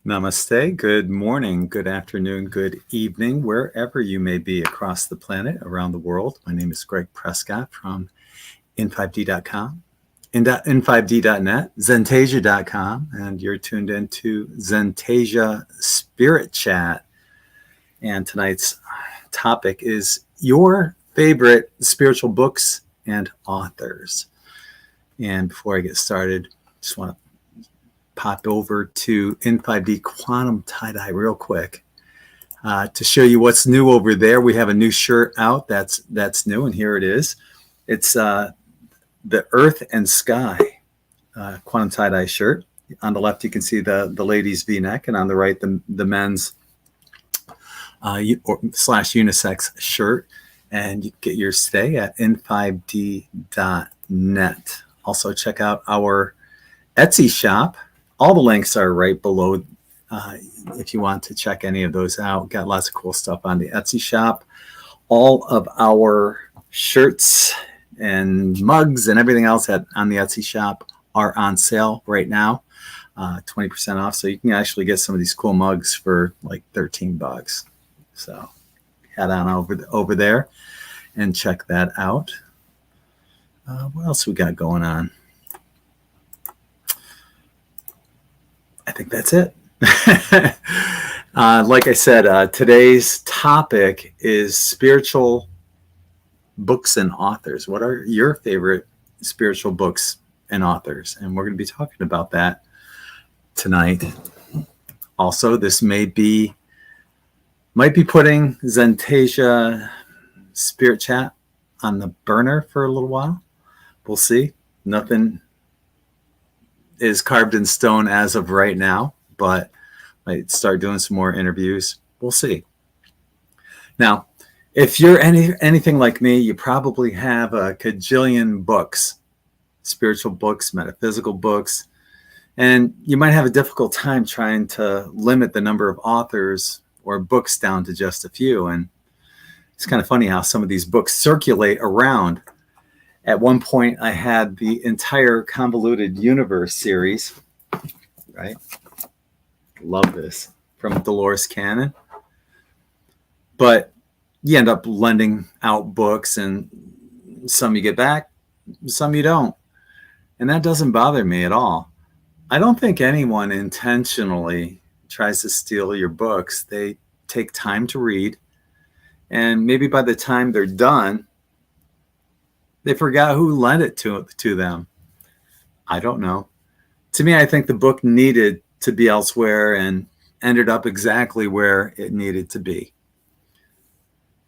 Namaste. Good morning, good afternoon, good evening, wherever you may be across the planet, around the world. My name is Greg Prescott from in5d.com, in5d.net, Zentasia.com, and you're tuned into Zentasia Spirit Chat. And tonight's topic is your favorite spiritual books and authors. And before I get started, just want to pop over to in5d Quantum Tie-Dye real quick to show you what's new over there. We have a new shirt out that's new, and here it is. It's the Earth and Sky Quantum Tie-Dye shirt. On the left, you can see the ladies' V-neck, and on the right, the men's slash unisex shirt. And you get yours today at in5d.net. Also, check out our Etsy shop. All the links are right below if you want to check any of those out. Got lots of cool stuff on the Etsy shop. All of our shirts and mugs and everything else on the Etsy shop are on sale right now, 20% off. So you can actually get some of these cool mugs for like $13. So head on over there and check that out. What else we got going on? I think that's it. Like I said, today's topic is spiritual books and authors. What are your favorite spiritual books and authors? And we're going to be talking about that tonight. Also, this might be putting Zentasia Spirit Chat on the burner for a little while. We'll see. Nothing is carved in stone as of right now, but might start doing some more interviews. We'll see. Now, if you're anything like me, you probably have a cajillion books, spiritual books, metaphysical books, and you might have a difficult time trying to limit the number of authors or books down to just a few. And it's kind of funny how some of these books circulate around. At one point, I had the entire Convoluted Universe series, right? Love this, from Dolores Cannon. But you end up lending out books, and some you get back, some you don't. And that doesn't bother me at all. I don't think anyone intentionally tries to steal your books. They take time to read, and maybe by the time they're done, they forgot who lent it to them. I don't know. To me, I think the book needed to be elsewhere and ended up exactly where it needed to be.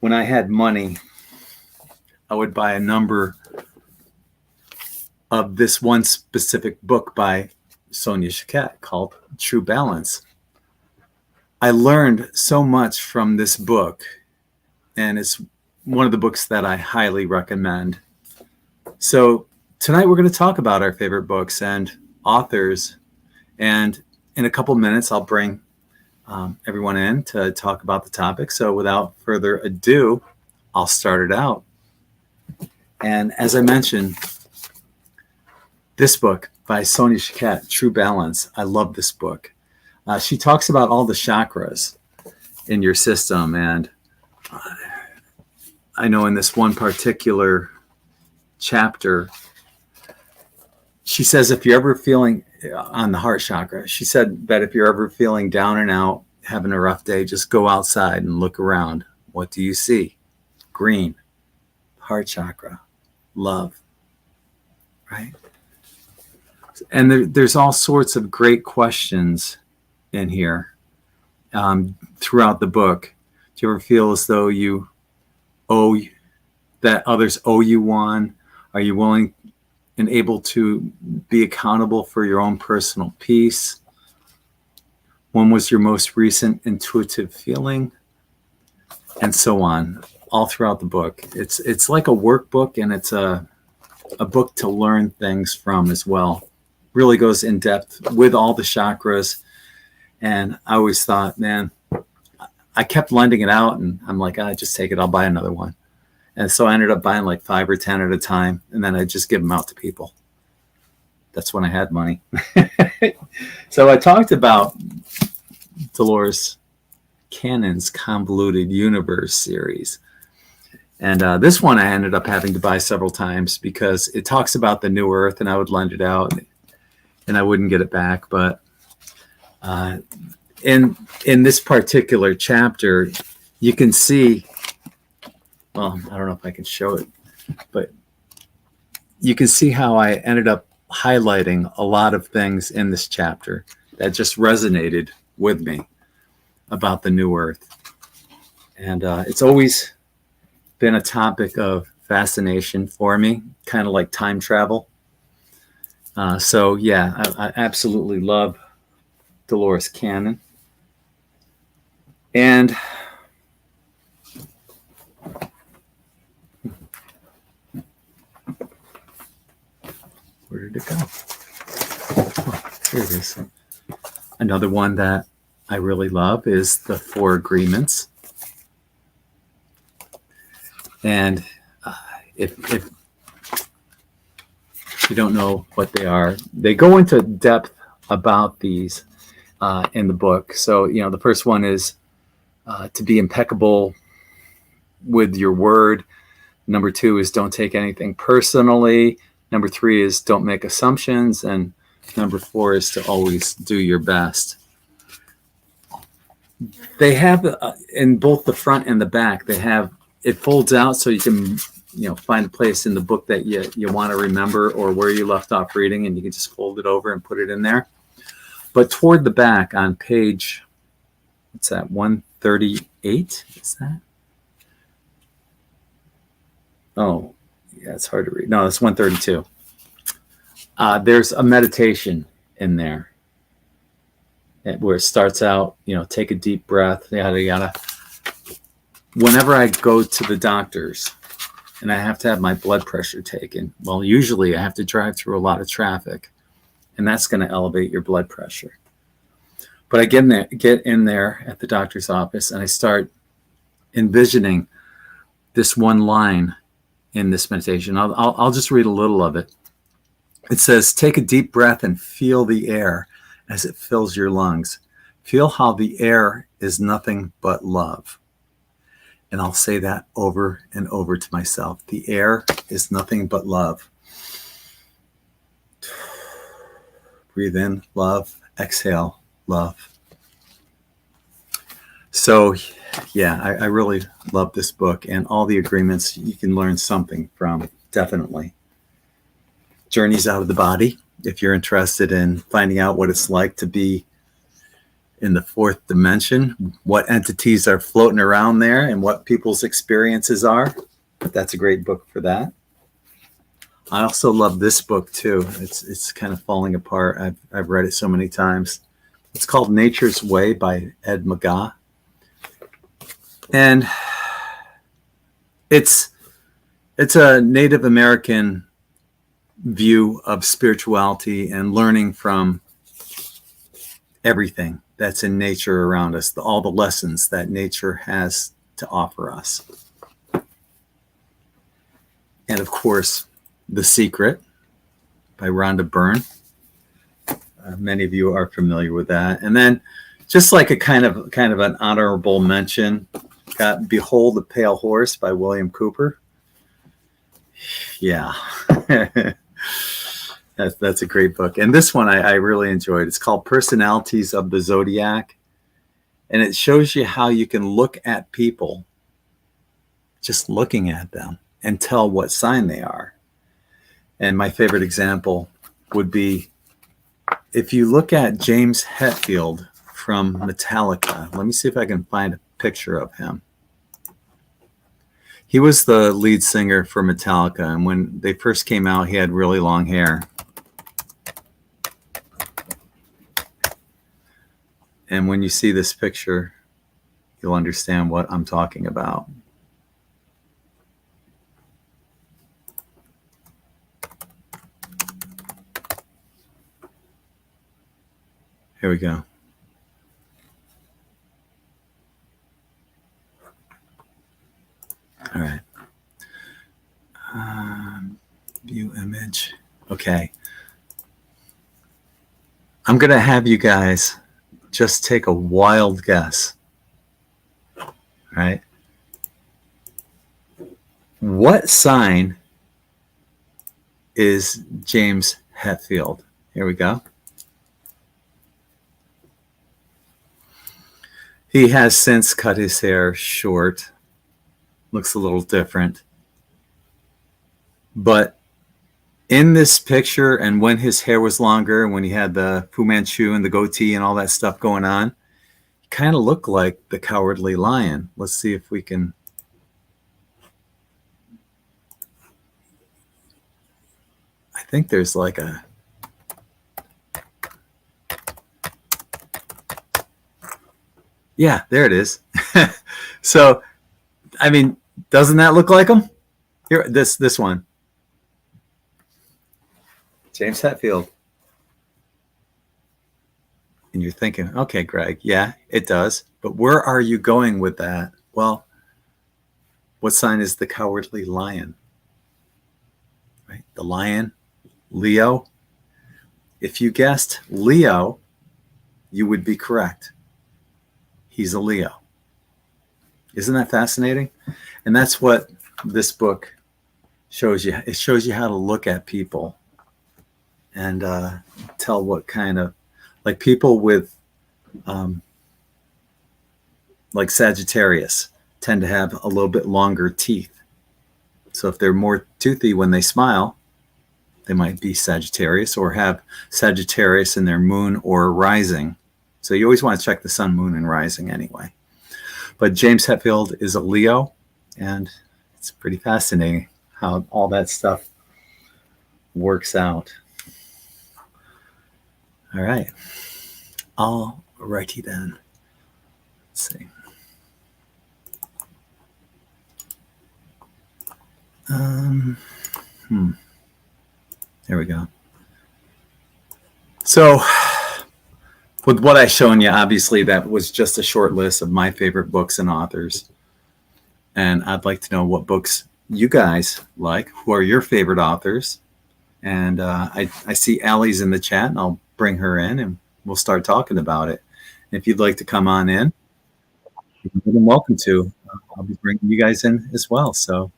When I had money, I would buy a number of this one specific book by Sonia Choquette called True Balance. I learned so much from this book, and it's one of the books that I highly recommend. So tonight we're going to talk about our favorite books and authors, and in a couple minutes I'll bring everyone in to talk about the topic. So without further ado, I'll start it out. And as I mentioned, this book by Sonia Choquette, True Balance, I love this book. She talks about all the chakras in your system, and I know in this one particular chapter, she says if you're ever feeling on the heart chakra, she said that if you're ever feeling down and out, having a rough day, just go outside and look around. What do you see? Green, heart chakra, love, right? And there's all sorts of great questions in here throughout the book. Do you ever feel as though you owe, that others owe you one? Are you willing and able to be accountable for your own personal peace? When was your most recent intuitive feeling? And so on, all throughout the book. It's like a workbook, and it's a book to learn things from as well. Really goes in depth with all the chakras. And I always thought, man, I kept lending it out, and I'm like, just take it. I'll buy another one. And so I ended up buying like 5 or 10 at a time, and then I just give them out to people. That's when I had money. So I talked about Dolores Cannon's Convoluted Universe series. And this one I ended up having to buy several times because it talks about the new Earth, and I would lend it out and I wouldn't get it back. But in this particular chapter, you can see, well, I don't know if I can show it, but you can see how I ended up highlighting a lot of things in this chapter that just resonated with me about the new Earth. And it's always been a topic of fascination for me, kind of like time travel. So yeah, I absolutely love Dolores Cannon. And where did it go? Oh, here it is. Another one that I really love is the Four Agreements. And if you don't know what they are, they go into depth about these in the book. So, the first one is to be impeccable with your word. Number 2 is don't take anything personally. Number 3 is don't make assumptions. And number 4 is to always do your best. They have, in both the front and the back, they have, it folds out so you can, find a place in the book that you want to remember or where you left off reading, and you can just fold it over and put it in there. But toward the back on page, what's that, 138? Is that? Oh, yeah, it's hard to read. No, it's 132. There's a meditation in there where it starts out, take a deep breath, yada, yada. Whenever I go to the doctors and I have to have my blood pressure taken, well, usually I have to drive through a lot of traffic, and that's going to elevate your blood pressure. But I get in there at the doctor's office, and I start envisioning this one line in this meditation. I'll just read a little of it. It says, take a deep breath and feel the air as it fills your lungs. Feel how the air is nothing but love. And I'll say that over and over to myself. The air is nothing but love. Breathe in, love. Exhale, love. So, yeah, I really love this book, and all the agreements you can learn something from, definitely. Journeys out of the body, if you're interested in finding out what it's like to be in the fourth dimension, what entities are floating around there and what people's experiences are. That's a great book for that. I also love this book too. It's kind of falling apart. I've read it so many times. It's called Nature's Way by Ed McGaugh. And it's a Native American view of spirituality and learning from everything that's in nature around us, all the lessons that nature has to offer us. And of course, The Secret by Rhonda Byrne. Many of you are familiar with that. And then just like a kind of an honorable mention, got Behold the Pale Horse by William Cooper. Yeah. That's a great book. And this one I really enjoyed. It's called Personalities of the Zodiac. And it shows you how you can look at people, just looking at them, and tell what sign they are. And my favorite example would be if you look at James Hetfield from Metallica. Let me see if I can find a picture of him. He was the lead singer for Metallica, and when they first came out, he had really long hair. And when you see this picture, you'll understand what I'm talking about. Here we go. All right. View image. Okay. I'm going to have you guys just take a wild guess. Right? What sign is James Hetfield? Here we go. He has since cut his hair short. Looks a little different. But in this picture, and when his hair was longer, when he had the Fu Manchu and the goatee and all that stuff going on, he kind of looked like the Cowardly Lion. Let's see if we can. I think there's like a. Yeah, there it is. So, I mean, doesn't that look like him? Here, this one. James Hetfield. And you're thinking, okay, Greg, yeah, it does. But where are you going with that? Well, what sign is the Cowardly Lion? Right? The lion, Leo. If you guessed Leo, you would be correct. He's a Leo. Isn't that fascinating? And that's what this book shows you. It shows you how to look at people and tell what kind of, like people with, like Sagittarius, tend to have a little bit longer teeth. So if they're more toothy when they smile, they might be Sagittarius, or have Sagittarius in their moon or rising. So you always want to check the sun, moon, and rising anyway. But James Hetfield is a Leo, and it's pretty fascinating how all that stuff works out. All right. All righty then. Let's see. There we go. So with what I've shown you, obviously that was just a short list of my favorite books and authors. And I'd like to know what books you guys like. Who are your favorite authors? And I see Allie's in the chat, and I'll bring her in and we'll start talking about it. If you'd like to come on in, you're more than welcome to. I'll be bringing you guys in as well. So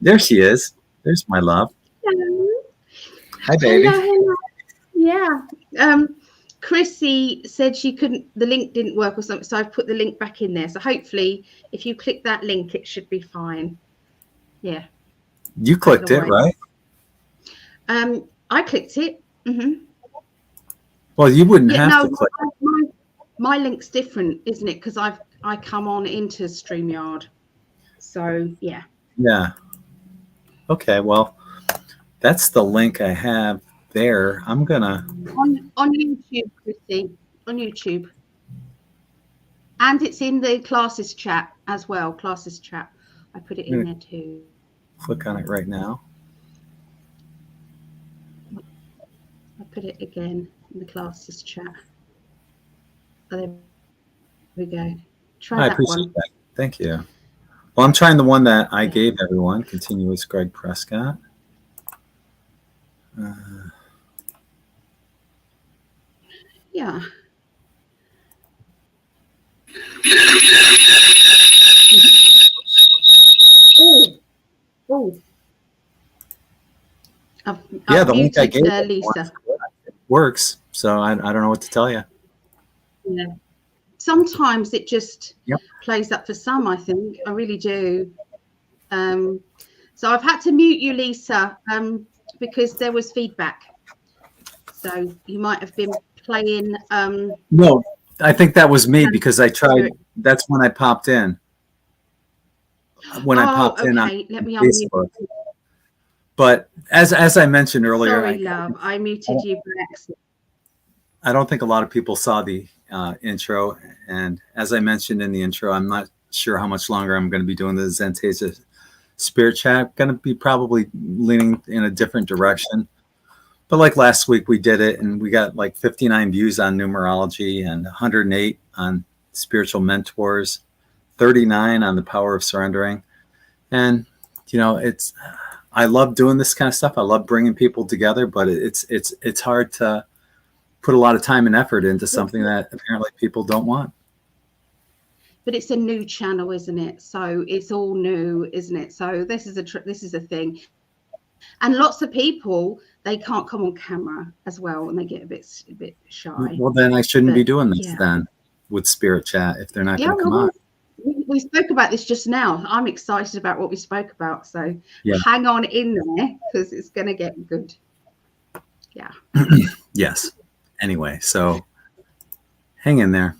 there she is. There's my love. Hello. Hi, baby. Hello. Yeah. Chrissy said she couldn't, the link didn't work or something, so I've put the link back in there. So hopefully if you click that link, it should be fine. Yeah. You clicked it, right? I clicked it. Mm-hmm. Well, you wouldn't have to click. My link's different, isn't it? Because I come on into StreamYard. So yeah. Yeah. Okay, well, that's the link I have there. I'm gonna on YouTube, Chrissy, on YouTube, and it's in the classes chat as well. Classes chat, I put it in there too. Click on it right now. I put it again in the classes chat. Oh, there we go. Try that one. That. Thank you. Well, I'm trying the one that I gave everyone. Continuous Greg Prescott. Yeah. Oh. Yeah, the link I gave Lisa. Works. So I don't know what to tell you. Yeah. Sometimes it just plays up for some, I think. I really do. So I've had to mute you, Lisa, because there was feedback. So you might have been playing. No, I think that was me because I tried. That's when I popped in. When I popped in on let me Facebook. Unmute. But as I mentioned earlier, sorry, love, I muted you by accident. I don't think a lot of people saw the intro, and as I mentioned in the intro, I'm not sure how much longer I'm going to be doing the Zentasia Spirit Chat. Going to be probably leaning in a different direction. But like last week, we did it, and we got like 59 views on numerology and 108 on spiritual mentors, 39 on the power of surrendering. And, you know, I love doing this kind of stuff. I love bringing people together, but it's hard to put a lot of time and effort into something that apparently people don't want. But it's a new channel, isn't it? So it's all new, isn't it? So this is a thing. And lots of people, they can't come on camera as well, and they get a bit shy. Well, then I shouldn't be doing this then with Spirit Chat if they're not going to come on. We spoke about this just now. I'm excited about what we spoke about. So hang on in there because it's going to get good. Yeah. Yes. Anyway, so hang in there.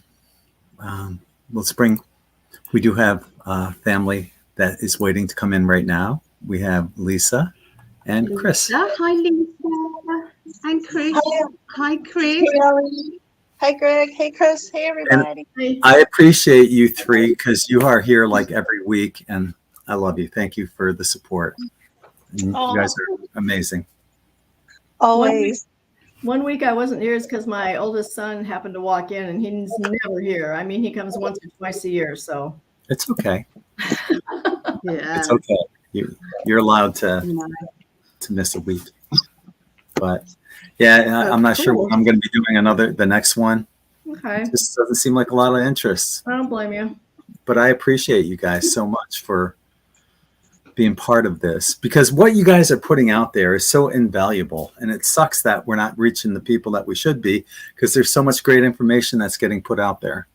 We do have family that is waiting to come in right now. We have Lisa and Chris. Hi, Lisa. And Chris. Hi, Chris. Hey, Ellie. Hi, Greg. Hey, Chris. Hey, everybody. And I appreciate you three because you are here like every week, and I love you. Thank you for the support. You guys are amazing. Always. One week I wasn't here is because my oldest son happened to walk in, and he's never here. I mean, he comes once or twice a year, so. It's okay. It's okay. You're allowed to miss a week. But I'm not sure what I'm going to be doing the next one. Okay. It just doesn't seem like a lot of interest. I don't blame you. But I appreciate you guys so much for being part of this, because what you guys are putting out there is so invaluable, and it sucks that we're not reaching the people that we should be, because there's so much great information that's getting put out there.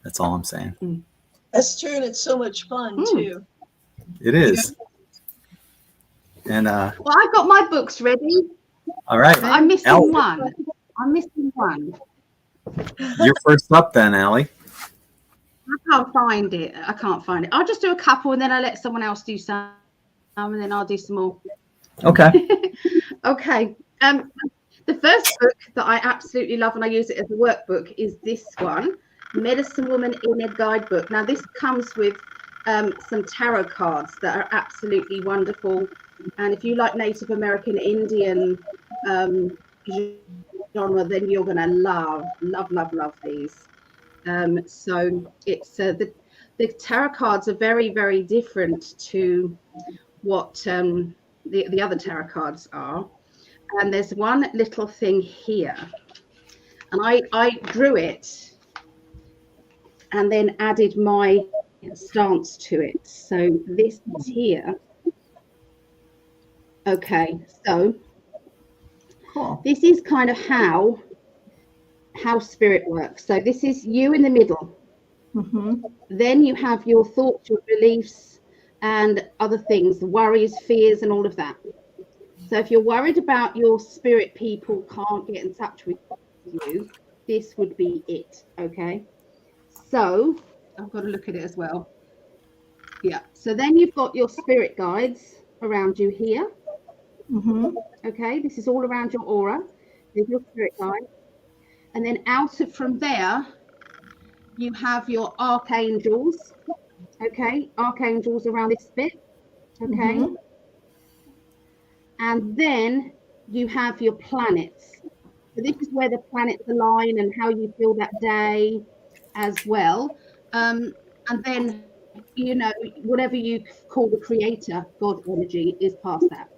That's all I'm saying. That's true, and it's so much fun too. It is. And well, I've got my books ready. All right. I'm missing one. You're first up then, Allie. I can't find it. I'll just do a couple, and then I'll let someone else do some, and then I'll do some more. Okay. Okay. The first book that I absolutely love, and I use it as a workbook, is this one, Medicine Woman Inner Guidebook. Now, this comes with some tarot cards that are absolutely wonderful. And if you like Native American Indian genre, then you're going to love these. So it's the tarot cards are very, very different to what the other tarot cards are. And there's one little thing here, and I drew it and then added my stance to it. So this is here. Okay, so cool. This is kind of how spirit works. So this is you in the middle. Then you have your thoughts, your beliefs, and other things, the worries, fears, and all of that. So if you're worried about your spirit people can't get in touch with you, this would be it. Okay, so I've got to look at it as well. Yeah, so then you've got your spirit guides around you here. Okay, this is all around your aura. There's your spirit guide. And then from there, you have your archangels. Okay, archangels around this bit. Okay. And then you have your planets. So this is where the planets align and how you feel that day as well. And then, whatever you call the creator, God energy, is past that.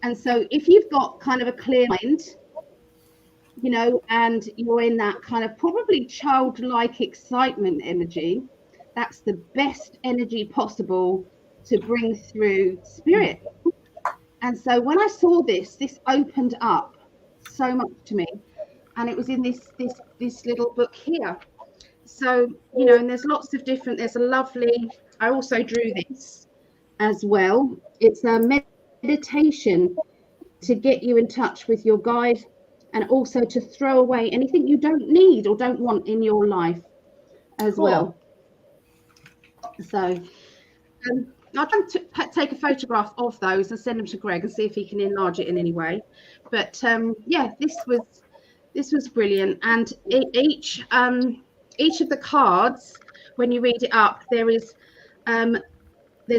And so if you've got kind of a clear mind, and you're in that kind of probably childlike excitement energy, that's the best energy possible to bring through spirit. And so when I saw this opened up so much to me, and it was in this little book here. So, and there's lots of different, I also drew this as well. It's a meditation to get you in touch with your guide, and also to throw away anything you don't need or don't want in your life as well. So I'll try to take a photograph of those and send them to Greg and see if he can enlarge it in any way. But this was brilliant. And each of the cards, when you read it up, there's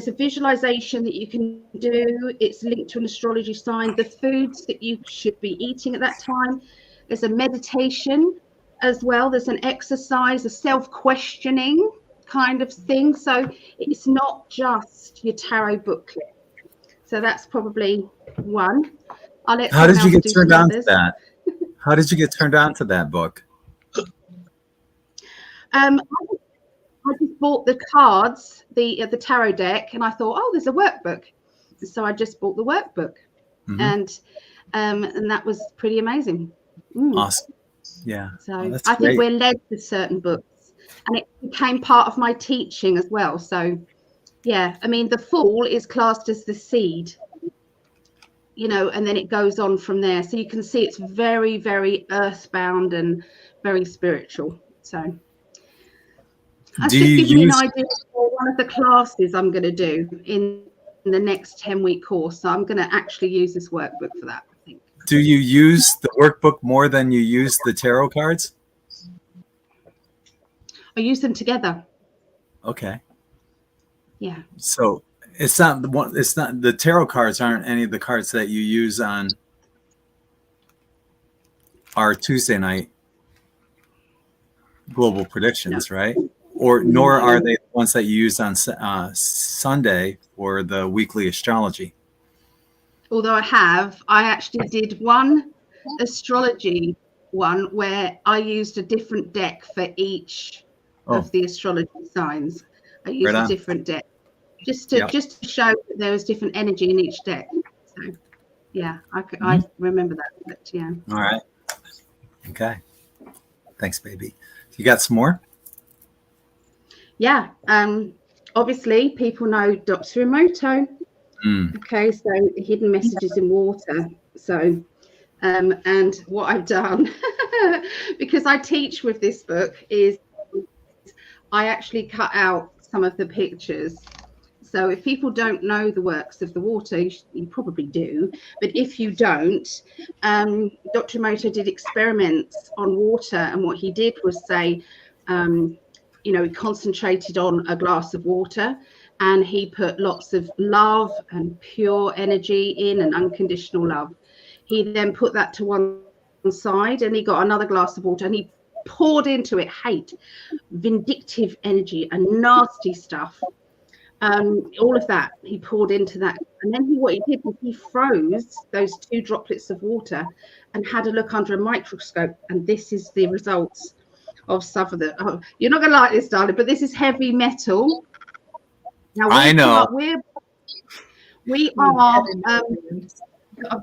a visualization that you can do. It's linked to an astrology sign, the foods that you should be eating at that time. There's a meditation as well. There's an exercise, a self-questioning kind of thing. So it's not just your tarot booklet. So that's probably one. I'll let How did someone you else get do turned some on to others. that? How did you get turned on to that book? I just bought the cards, the tarot deck, and I thought, oh, there's a workbook. So I just bought the workbook, and that was pretty amazing. Awesome. Yeah. So that's I think great. we're led to certain books, and it became part of my teaching as well. So yeah, I mean, the Fool is classed as the seed, you know, and then it goes on from there. So you can see it's very, very earthbound and very spiritual. So that's just gives me an idea for one of the classes I'm going to do in the next 10-week course. So I'm going to actually use this workbook for that, I think. Do you use the workbook more than you use the tarot cards? I use them together. Okay. Yeah. So it's not the tarot cards aren't any of the cards that you use on our Tuesday night global predictions, right? Or nor are they the ones that you use on Sunday for the weekly astrology. Although I actually did one astrology one where I used a different deck for each of the astrology signs. I used a different deck just to show that there was different energy in each deck. So yeah, I remember that. But yeah. All right. Okay. Thanks, baby. You got some more? Yeah. Obviously, people know Dr. Emoto. Okay, so hidden messages in water. So, and what I've done, because I teach with this book, is I actually cut out some of the pictures. So if people don't know the works of the water, you probably do, but if you don't, Dr. Emoto did experiments on water, and what he did was say, you know, he concentrated on a glass of water and he put lots of love and pure energy in and unconditional love. He then put that to one side and he got another glass of water and he poured into it hate, vindictive energy and nasty stuff. All of that he poured into that, and then what he did was he froze those 2 droplets of water and had a look under a microscope, and this is the results of some of the. Oh, you're not going to like this, darling, but this is heavy metal. Now I know. We are.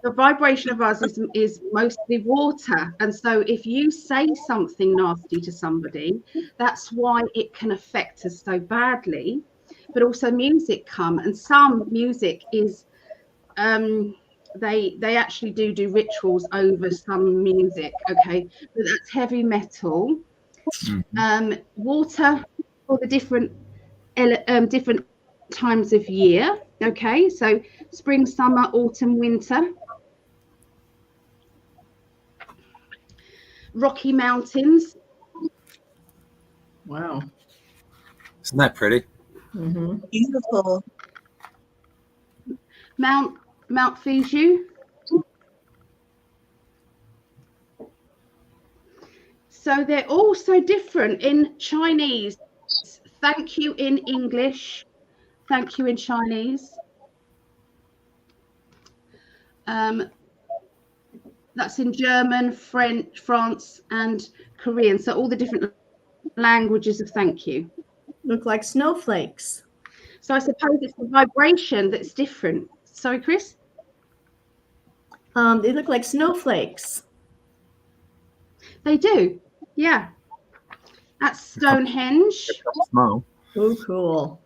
The vibration of us is mostly water, and so if you say something nasty to somebody, that's why it can affect us so badly. But also music and some music is they actually do rituals over some music. Okay, but that's heavy metal. Water for the different times of year. Okay, so spring, summer, autumn, winter. Rocky Mountains. Wow. Isn't that pretty? Beautiful. Mount Fuji. So they're all so different in Chinese. Thank you in English. Thank you in Chinese. That's in German, French, France, and Korean. So all the different languages of thank you. Look like snowflakes. So I suppose it's the vibration that's different. Sorry, Chris? They look like snowflakes. They do. Yeah. That's Stonehenge. Mo. Oh, cool.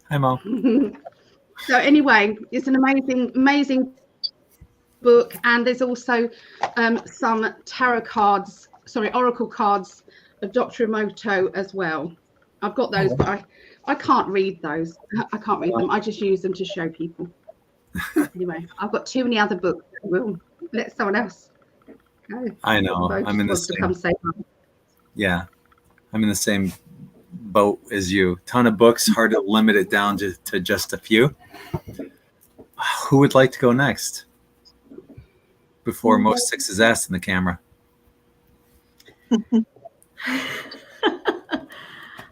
Hi, Mo. So anyway, it's an amazing book, and there's also some oracle cards of Dr. Emoto as well. I've got those, but I can't read those. I can't read them. I just use them to show people. Anyway, I've got too many other books. We'll let someone else go. I know. I'm in the same. Yeah, I'm in the same boat as you. Ton of books, hard to limit it down to just a few. Who would like to go next? Before Mo sticks his ass in the camera.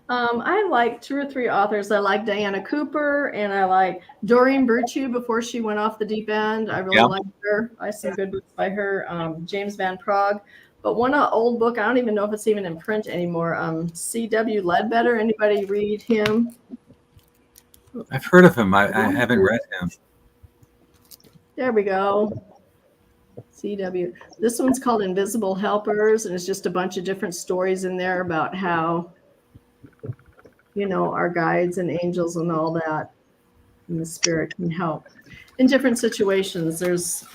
I like 2 or 3 authors. I like Diana Cooper, and I like Doreen Virtue before she went off the deep end. I really liked her. I have some good books by her. James Van Prague. But one old book, I don't even know if it's even in print anymore. C.W. Ledbetter. Anybody read him? I've heard of him. I haven't read him. There we go. C.W. This one's called Invisible Helpers, and it's just a bunch of different stories in there about how, you know, our guides and angels and all that, and the spirit can help in different situations. There's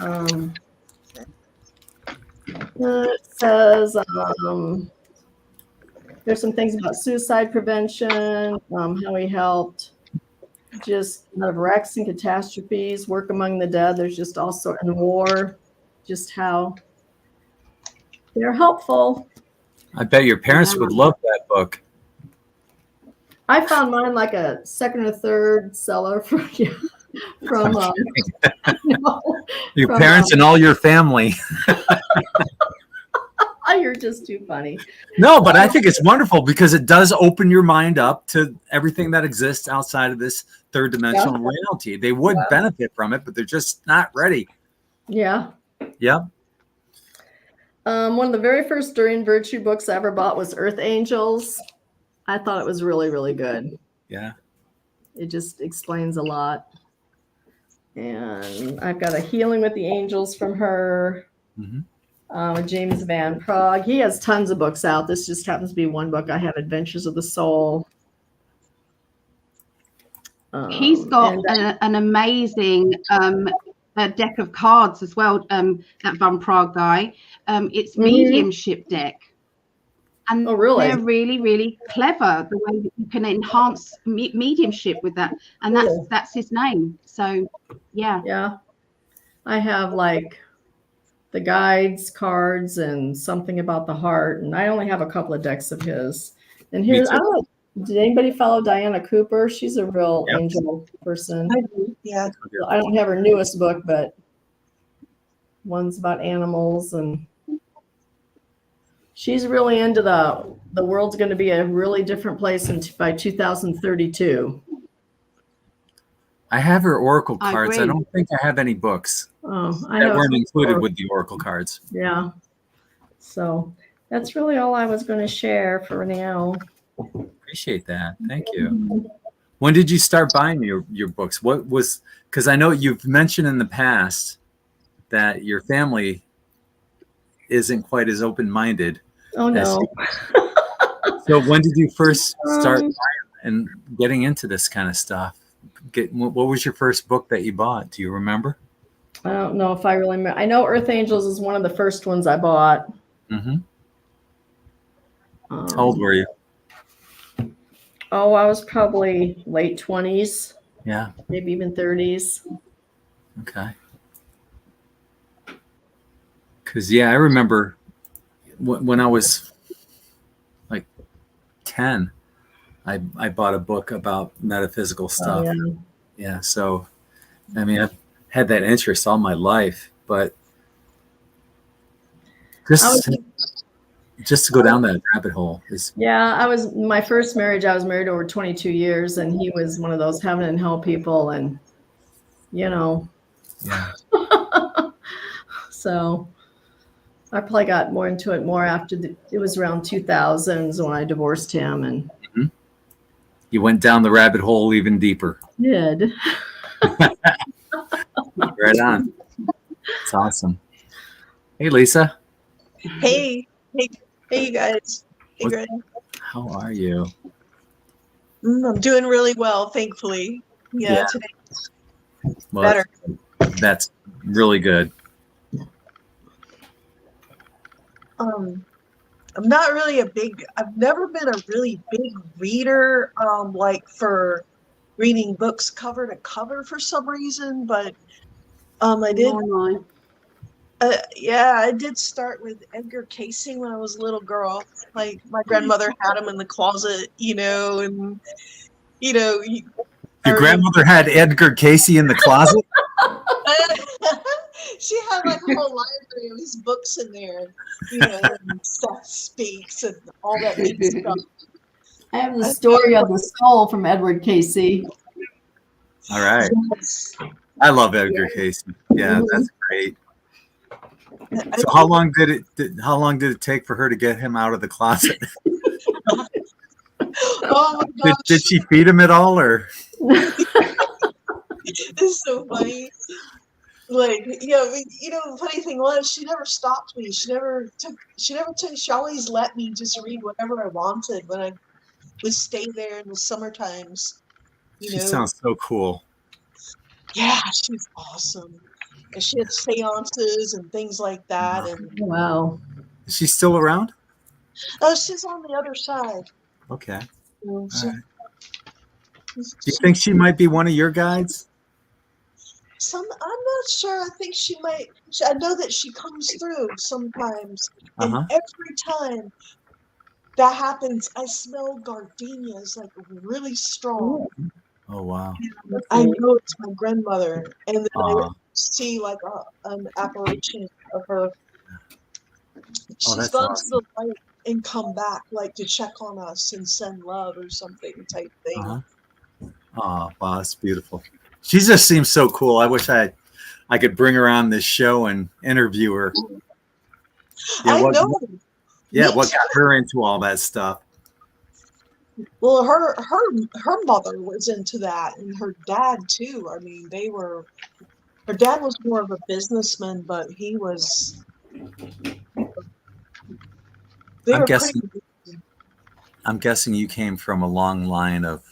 it says there's some things about suicide prevention, how he helped just out of wrecks and catastrophes, work among the dead. There's just also in war, just how they're helpful. I bet your parents would love that book. I found mine like a 2nd or 3rd seller from Your parents and all your family. You're just too funny. No, but I think it's wonderful because it does open your mind up to everything that exists outside of this 3rd dimensional reality. They would benefit from it, but they're just not ready. Yeah. Yep. One of the very first Doreen Virtue books I ever bought was Earth Angels. I thought it was really, really good. Yeah. It just explains a lot. And I've got a Healing with the Angels from her. Mm-hmm. James Van Prague. He has tons of books out. This just happens to be one book I have, Adventures of the Soul. He's got an amazing deck of cards as well, that Van Prague guy. It's mediumship deck. And really? They're really, really clever, the way that you can enhance mediumship with that. And that's his name. So, yeah. Yeah. I have like the guides cards and something about the heart. And I only have a couple of decks of his. And here's, I don't know, did anybody follow Diana Cooper? She's a real angel person. Yeah. I don't have her newest book, but one's about animals, and she's really into the world's going to be a really different place by 2032. I have her oracle I cards. I agree. don't think I have any books Oh, I that have weren't included with the oracle cards. Yeah. So that's really all I was going to share for now. Appreciate that. Thank you. When did you start buying your books? What was, because I know you've mentioned in the past that your family isn't quite as open-minded. Oh, no. So when did you first start buying and getting into this kind of stuff? What was your first book that you bought? Do you remember? I don't know if I really remember. I know Earth Angels is one of the first ones I bought. Mm-hmm. How old were you? Oh, I was probably late 20s. Yeah. Maybe even 30s. Okay. Because, I remember when I was like 10, I bought a book about metaphysical stuff. Oh, yeah. So, I mean, I've had that interest all my life, but just to go down that rabbit hole is. Yeah, my first marriage, I was married over 22 years, and he was one of those heaven and hell people, and, Yeah. So I probably got more into it after it was around 2000s when I divorced him, and you went down the rabbit hole even deeper. Did. Right on. It's awesome. Hey, Lisa. Hey, you guys. Hey, Greg. How are you? I'm doing really well, thankfully. Yeah. Today better. That's really good. I'm not really I've never been a really big reader, like for reading books cover to cover for some reason, but I did. I did start with Edgar Casey when I was a little girl. Like my grandmother had him in the closet, and Your grandmother had Edgar Casey in the closet? She had like a whole library of his books in there, and Stuff Speaks and all that neat stuff. I have the story of the skull from Edward Casey. All right. Yes. I love Edgar Casey. Yeah, Mhm. that's great. I So how long did it take for her to get him out of the closet? Oh my gosh, Did she feed him at all, or it's so funny. Like, yeah, the funny thing was, she never stopped me. She never took. She always let me just read whatever I wanted when I would stay there in the summer times. she sounds so cool? Yeah, she's awesome. And she had seances and things like that. And Wow. Is she still around? oh, she's on the other side. Okay. You know, All right. Do you think she might be one of your guides? I'm not sure. I think she might. I know that she comes through sometimes, and every time that happens, I smell gardenias like really strong. Oh wow. I know it's my grandmother, and then I Aw. see like an apparition of her. She's that's gone awesome. to the light and come back, like to check on us and send love or something type thing. Oh wow, that's beautiful. She just seems so cool. I wish I could bring her on this show and interview her. I know. What got her into all that stuff? Well, her mother was into that, and her dad too. I mean, her dad was more of a businessman, but he was. I'm guessing you came from a long line of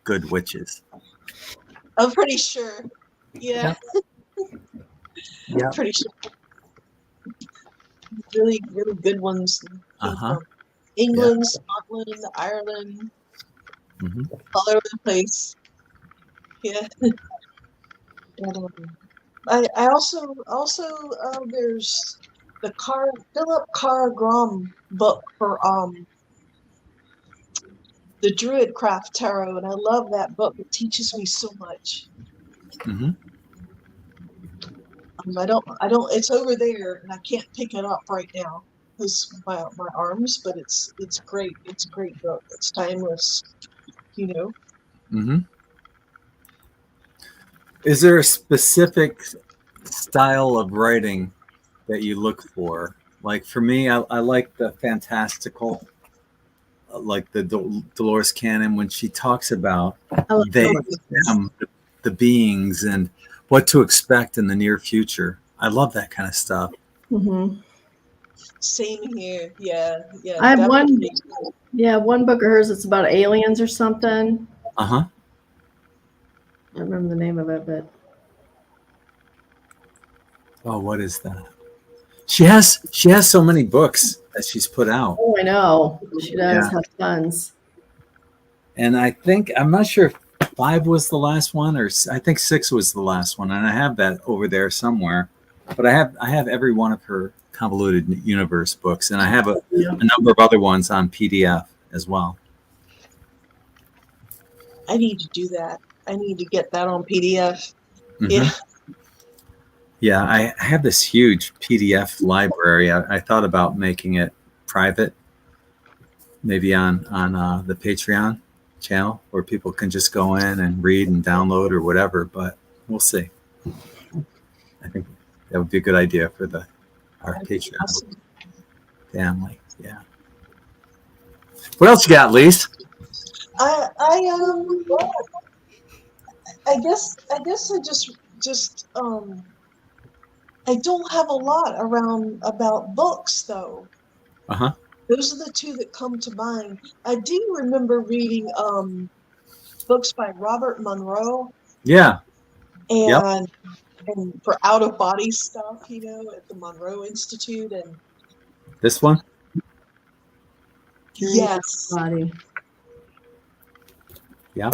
good witches. I'm pretty sure. Yeah. Yeah. Pretty sure. Really, really good ones. From England, Scotland, Ireland, all over the place. Yeah. And, I also there's the Philip Carr-Grom book for the Druidcraft Tarot, and I love that book. It teaches me so much. I don't. It's over there, and I can't pick it up right now because my arms. But it's great. It's a great book. It's timeless. Is there a specific style of writing that you look for? Like for me, I like the fantastical, like the Dolores Cannon when she talks about the beings and what to expect in the near future. I love that kind of stuff. Same here. Yeah. I have one book of hers. It's about aliens or something. I don't remember the name of it, but what is that? She has so many books that she's put out. Oh, I know. She does have tons. And I'm not sure if 5 was the last one, or I think 6 was the last one, and I have that over there somewhere. But I have every one of her Convoluted Universe books, and I have a number of other ones on PDF as well. I need to do that. I need to get that on PDF. Yeah, I have this huge PDF library. I thought about making it private, maybe on the Patreon channel where people can just go in and read and download or whatever, but we'll see. I think that would be a good idea for our Patreon family. Yeah. What else you got, Lise? I guess I just I don't have a lot around about books though. Those are the two that come to mind. I do remember reading books by Robert Monroe. Yeah. And for out of body stuff, at the Monroe Institute and this one? Yes. Body. Yeah.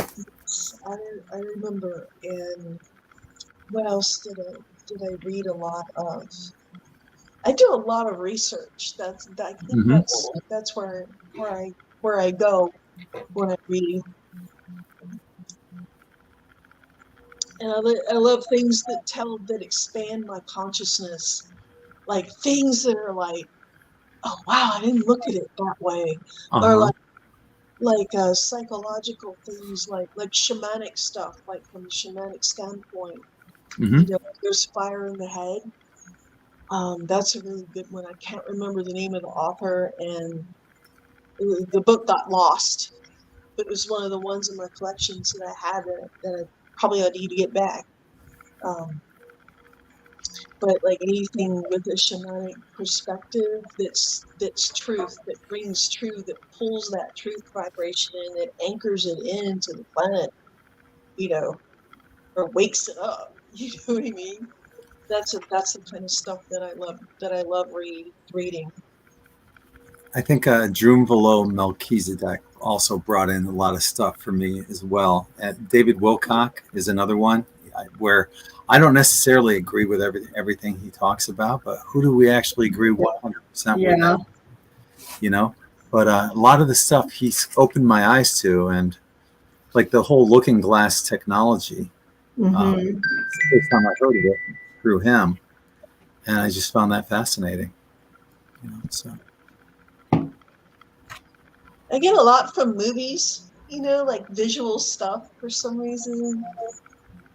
I remember. And what else did I read a lot of? I do a lot of research. That's where I go when I read. And I love things that expand my consciousness, like things that are like, oh wow, I didn't look at it that way, or like like psychological things, like shamanic stuff, like from the shamanic standpoint. Mm-hmm. There's Fire in the Head. That's a really good one. I can't remember the name of the author, and the book got lost. But it was one of the ones in my collections that I had that I probably need to get back. But like anything with a shamanic perspective, that's truth, that brings truth, that pulls that truth vibration in, that anchors it into the planet, or wakes it up. You know what I mean? That's the kind of stuff that I love reading. I think Drumvalo Melchizedek also brought in a lot of stuff for me as well. David Wilcock is another one where I don't necessarily agree with everything he talks about, but who do we actually agree 100% Yeah. with? But a lot of the stuff he's opened my eyes to, and like the whole looking glass technology. Mm-hmm. It's the first time I heard of it through him, and I just found that fascinating. So. I get a lot from movies, like visual stuff for some reason.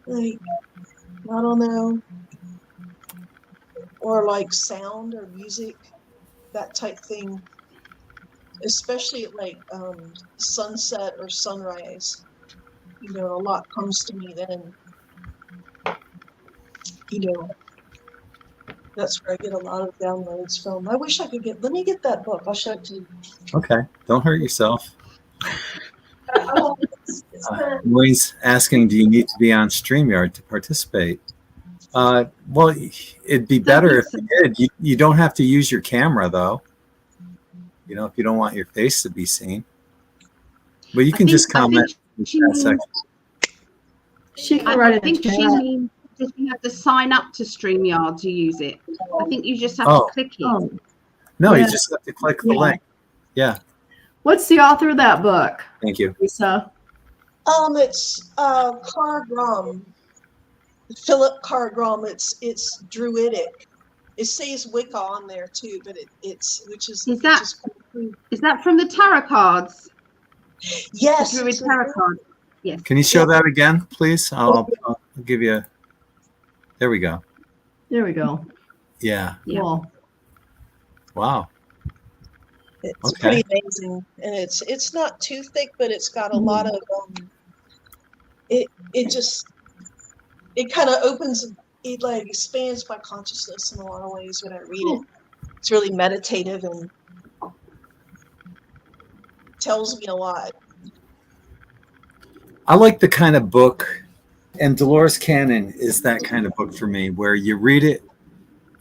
Like, I don't know. Or like sound or music, that type thing. Especially at like sunset or sunrise. A lot comes to me then. That's where I get a lot of downloads from. I wish I could let me get that book. I'll show it to you. Okay. Don't hurt yourself. Maureen's asking, do you need to be on StreamYard to participate? Well, it'd be better if you did. You don't have to use your camera, though. If you don't want your face to be seen. But you can just comment in that section. She can write it in the chat. She means that you have to sign up to StreamYard to use it. I think you just have to click it. No, you just have to click the link. Yeah. What's the author of that book? Thank you, Lisa. It's Carr-Grom. Philip Carr-Grom. It's Druidic. It says Wicca on there too, but is that from the tarot cards? Yes, the Druid tarot cards. Yes. Can you show that again, please? I'll give you. There we go. There we go. Yeah. Cool. Wow. It's pretty amazing, and it's not too thick, but it's got a lot of it kind of opens, it like expands my consciousness in a lot of ways when I read it. It's really meditative and tells me a lot. I like the kind of book, and Dolores Cannon is that kind of book for me, where you read it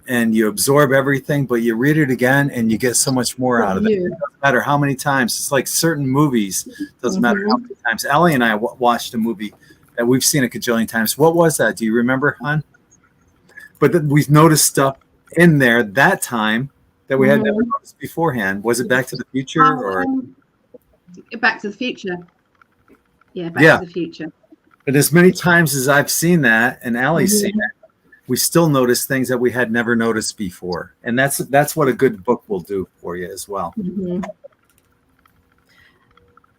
and you absorb everything, but you read it again and you get so much more out of it. It doesn't matter how many times. It's like certain movies. Doesn't matter how many times. Allie and I watched a movie that we've seen a cajillion times. What was that? Do you remember, hon? But we've noticed stuff in there that time that we had never noticed beforehand. Was it Back to the Future or Back to the Future? Yeah, Back to the Future. But as many times as I've seen that, and Allie's seen it, we still notice things that we had never noticed before. And that's what a good book will do for you as well.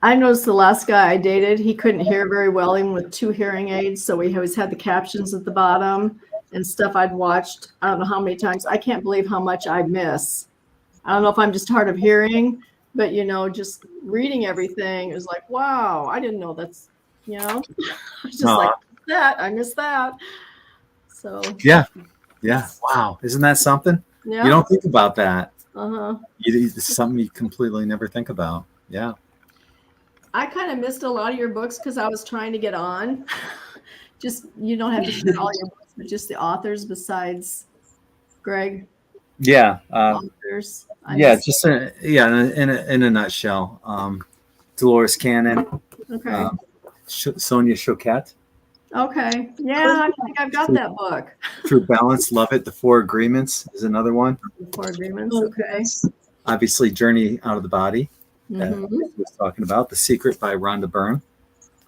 I noticed the last guy I dated, he couldn't hear very well, even with 2 hearing aids. So we always had the captions at the bottom and stuff I'd watched. I don't know how many times. I can't believe how much I miss. I don't know if I'm just hard of hearing, but, just reading everything is like, wow, I didn't know that's, just like that. I missed that. So yeah. Wow. Isn't that something? Yeah. You don't think about that. It's something you completely never think about. Yeah. I kind of missed a lot of your books because I was trying to get on. Just, you don't have to share all your books, but just the authors besides Greg. Yeah. Authors. In a nutshell. Dolores Cannon. Okay. Sonia Choquette. Okay. Yeah, I think I've got that book. Through Balance, Love It. The 4 Agreements is another one. The 4 Agreements. Okay. Obviously, Journey Out of the Body. That was talking about. The Secret by Rhonda Byrne.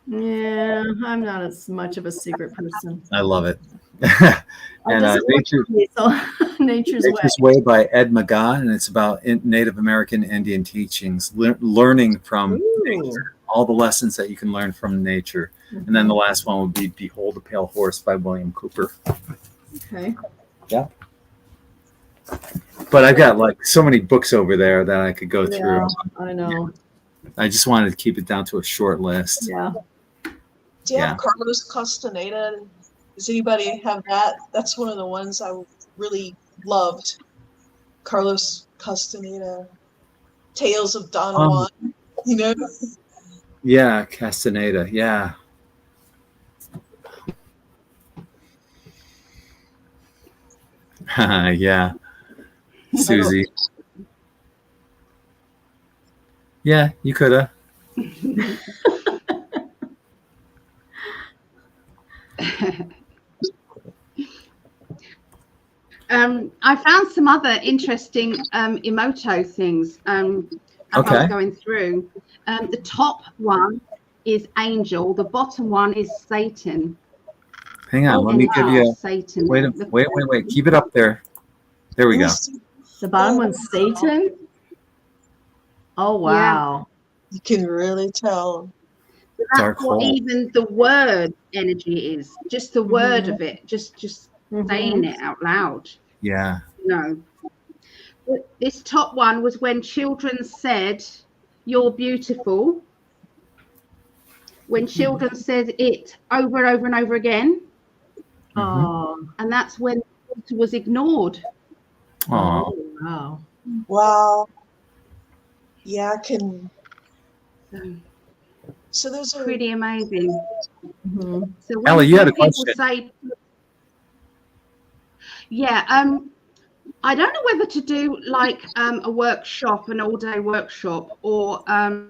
Yeah, I'm not as much of a secret person. I love it. And Nature's Nature's Way by Ed McGaugh, and it's about Native American Indian teachings, learning from nature, all the lessons that you can learn from nature. And then the last one would be Behold a Pale Horse by William Cooper. Okay. Yeah. But I've got like so many books over there that I could go through. I know. I just wanted to keep it down to a short list. Yeah. Do you have Carlos Castaneda? Does anybody have that? That's one of the ones I really loved. Carlos Castaneda, Tales of Don Juan. You know? Yeah, Castaneda. Yeah. Yeah. Susie. Yeah, you could have. I found some other interesting Emoto things as I was going through. The top one is Angel. The bottom one is Satan. Hang on, let me give you Satan. Wait. Keep it up there. There we go. The bottom one's Satan? Oh, wow. Yeah. You can really tell. So that's what even the word energy is. Just the word of it. Just saying it out loud. Yeah. No. This top one was when children said, "You're beautiful." When children said it over and over and over again. And that's when it was ignored. Oh, wow. Wow. Yeah, I can. So those are pretty amazing. So Ellie, you had a question. Say, I don't know whether to do like a workshop, an all-day workshop, or a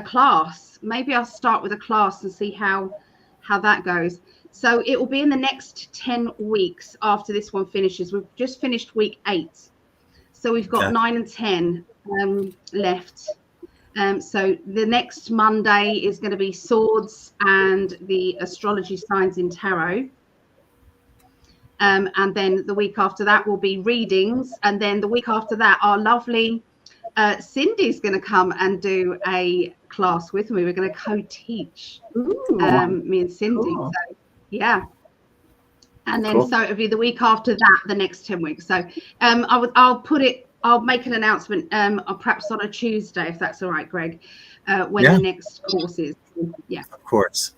class. Maybe I'll start with a class and see how that goes. So it will be in the next 10 weeks after this one finishes. We've just finished week 8. So we've got 9 and 10 left. So the next Monday is going to be swords and the astrology signs in tarot. And then the week after that will be readings. And then the week after that, our lovely Cindy's going to come and do a class with me. We're going to co-teach, me and Cindy. Cool. So, yeah. And then so it'll be the week after that, the next 10 weeks. So I'll make an announcement perhaps on a Tuesday, if that's all right, Greg, when the next course is. Yeah. Of course.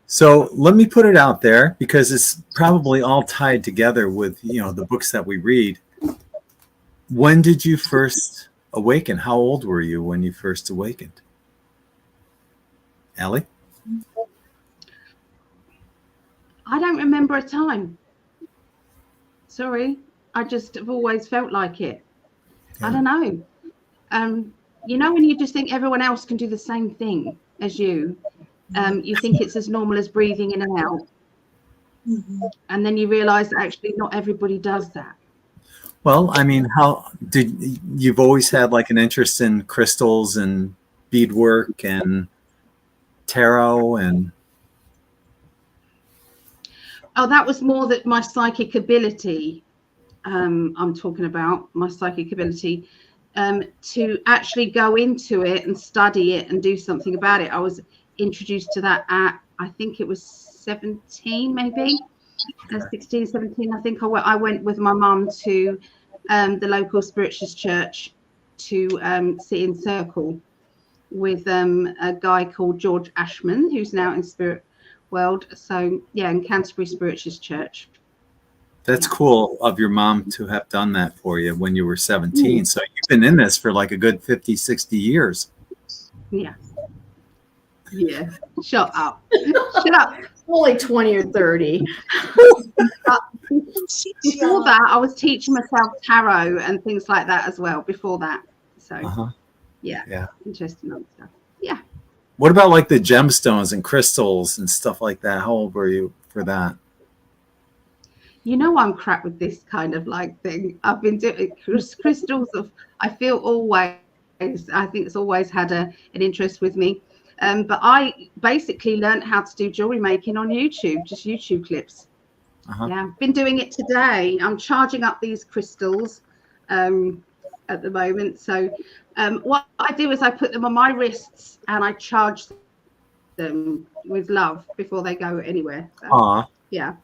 So let me put it out there, because it's probably all tied together with, the books that we read. When did you first awaken? How old were you when you first awakened? Ellie? I don't remember a time. Sorry. I just have always felt like it. Yeah. I don't know. When you just think everyone else can do the same thing as you, you think it's as normal as breathing in and out. And then you realize that actually not everybody does that. Well, I mean, you've always had like an interest in crystals and beadwork and tarot and... Oh, that was more that my psychic ability, I'm talking about, my psychic ability, to actually go into it and study it and do something about it. I was introduced to that at, I think it was 17, maybe, 16, 17. I think I went with my mum to the local spiritualist church to sit in circle with a guy called George Ashman, who's now in spirit world. So yeah, in Canterbury Spiritualist Church. That's cool of your mom to have done that for you when you were 17. So you've been in this for like a good 50, 60 years. Yeah. Shut up. Shut up. Only 20 or 30. Before that, I was teaching myself tarot and things like that as well before that. So yeah. Interesting other stuff. Yeah. What about like the gemstones and crystals and stuff like that? How old were you for that? I'm crap with this kind of like thing. I've been doing crystals I think it's always had an interest with me. But I basically learned how to do jewelry making on YouTube, just YouTube clips. Yeah, I've been doing it today. I'm charging up these crystals at the moment. So what I do is I put them on my wrists and I charge them with love before they go anywhere. So, yeah.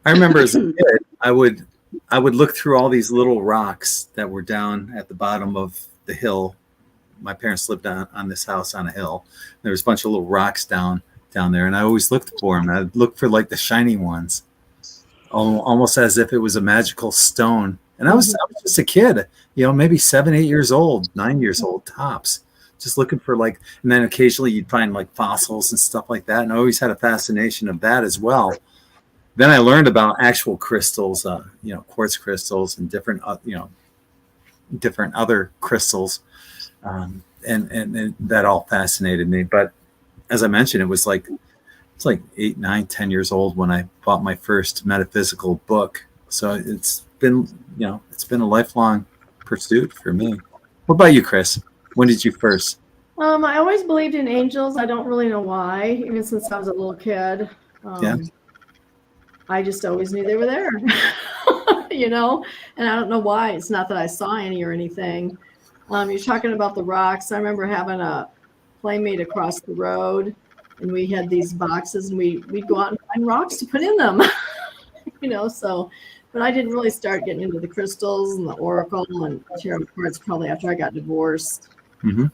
I remember as a kid, I would look through all these little rocks that were down at the bottom of the hill. My parents lived on this house on a hill. There was a bunch of little rocks down there, and I always looked for them. I'd look for like the shiny ones, almost as if it was a magical stone. And I was just a kid, maybe 7, 8 years old, 9 years old tops, just looking for and then occasionally you'd find like fossils and stuff like that. And I always had a fascination of that as well. Then I learned about actual crystals, quartz crystals and different other crystals. And that all fascinated me. But as I mentioned, it's like 8, 9, 10 years old when I bought my first metaphysical book. So it's been a lifelong pursuit for me. What about you, Chris? When did you first? I always believed in angels. I don't really know why, even since I was a little kid. I just always knew they were there, and I don't know why. It's not that I saw any or anything. You're talking about the rocks. I remember having a playmate across the road, and we had these boxes, and we'd go out and find rocks to put in them, but I didn't really start getting into the crystals and the oracle and tarot cards probably after I got divorced. Mm-hmm.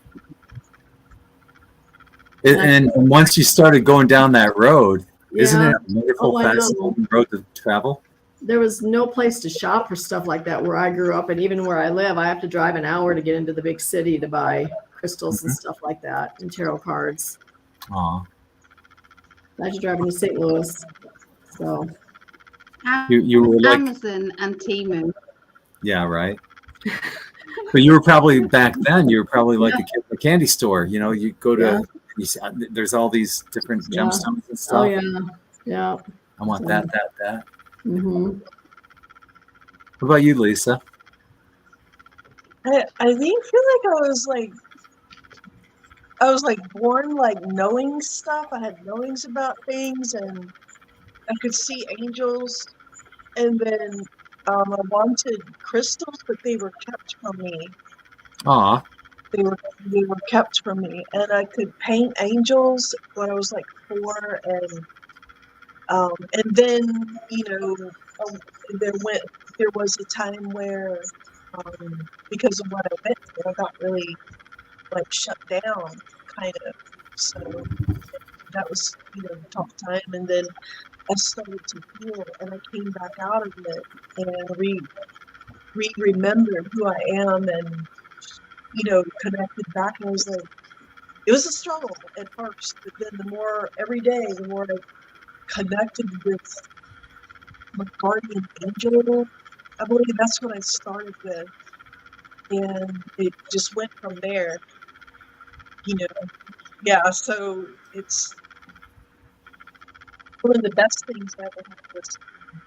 And once you started going down that road, isn't it a wonderful, fascinating road to travel? There was no place to shop for stuff like that where I grew up, and even where I live, I have to drive an hour to get into the big city to buy crystals and stuff like that, and tarot cards. I had to drive into St. Louis. So you were like Amazon and Temu. Yeah, right. But you were probably back then. You were probably like a kid in a candy store. You go to. There's all these different gemstones and stuff. Oh yeah. I want that. Mm-hmm. What about you, Lisa? I feel like I was born knowing stuff. I had knowings about things, and I could see angels. And then I wanted crystals, but they were kept from me. They were kept from me, and I could paint angels when I was 4, and then there was a time where because of what I went through, I got really shut down, kind of. So that was a tough time, and then I started to heal, and I came back out of it and remembered who I am, and connected back. And I was it was a struggle at first, but then every day, the more I connected with my guardian angel, I believe that's what I started with. And it just went from there, Yeah, so it's one of the best things I ever had was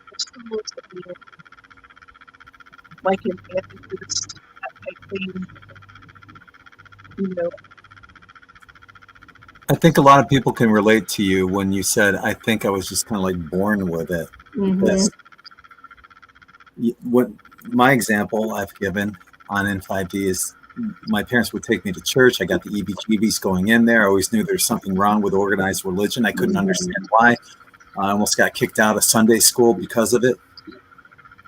crystals and like an amethyst, that type thing, I think a lot of people can relate to you when you said, I think I was just kind of born with it. Mm-hmm. What my example I've given on N5D is my parents would take me to church. I got the EBGBs going in there. I always knew there's something wrong with organized religion. I couldn't understand why. I almost got kicked out of Sunday school because of it.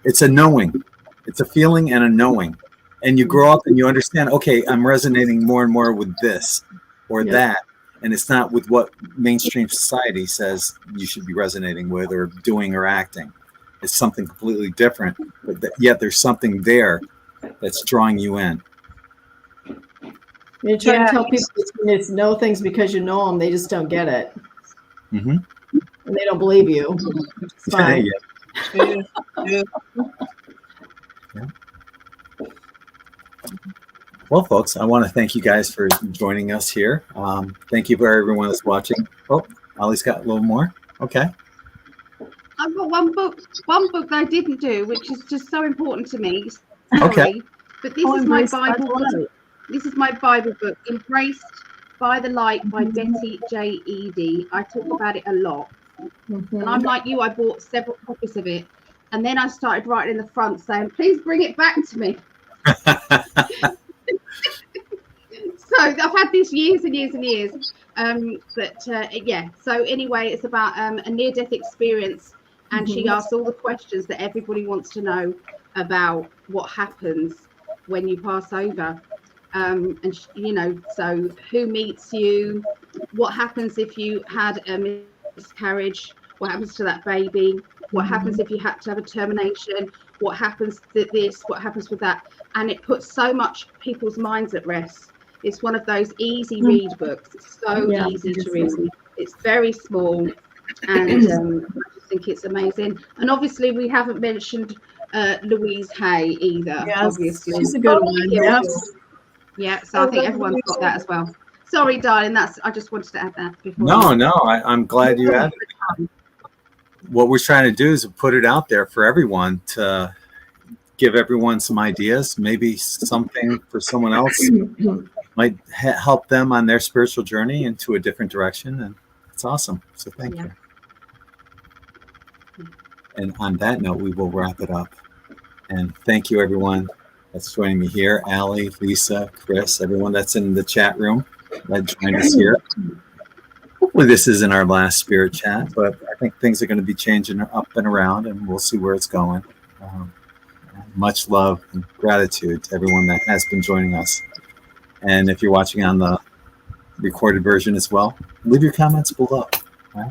It's a knowing. It's a feeling and a knowing. And you grow up and you understand, okay, I'm resonating more and more with this or that. And it's not with what mainstream society says you should be resonating with or doing or acting. It's something completely different. But yet there's something there that's drawing you in. You try to tell people it's know things because you know them. They just don't get it. Mm-hmm. And they don't believe you. It's fine. Yeah. Well, folks, I want to thank you guys for joining us here. Thank you for everyone that's watching. Oh, Ollie's got a little more. Okay. I've got one book that I didn't do, which is just so important to me. Sorry, Okay. but this is my Bible. This is my Bible book, Embraced By the Light by Betty J. Eady. I talk about it a lot. And I'm like you, I bought several copies of it. And then I started writing in the front saying, please bring it back to me. So I've had this years and years and years. Yeah, so anyway, it's about a near-death experience. And she asks all the questions that everybody wants to know about what happens when you pass over. You know, so who meets you? What happens if you had a miscarriage? What happens to that baby? What happens if you had to have a termination? What happens to this? What happens with that? And it puts so much people's minds at rest. It's one of those easy read books. It's so easy to read. It's very small, and I just think it's amazing. And obviously, we haven't mentioned Louise Hay either. Yes, obviously, she's a good one. Yeah, so I think everyone's got that as well. Sorry, darling. I just wanted to add that before. No, I'm glad you added it. What we're trying to do is put it out there for everyone to give everyone some ideas. Maybe something for someone else might help them on their spiritual journey into a different direction. And it's awesome. So thank you. And on that note, we will wrap it up. And thank you, everyone that's joining me here. Allie, Lisa, Chris, everyone that's in the chat room that joined us here. Hopefully this isn't our last Spirit Chat, but I think things are going to be changing up and around, and we'll see where it's going. Much love and gratitude to everyone that has been joining us. And if you're watching on the recorded version as well, leave your comments below. Right?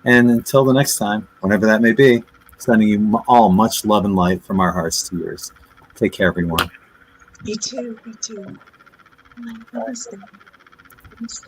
And until the next time, whenever that may be, sending you all much love and light from our hearts to yours. Take care, everyone. You too. You too. Namaste. Namaste.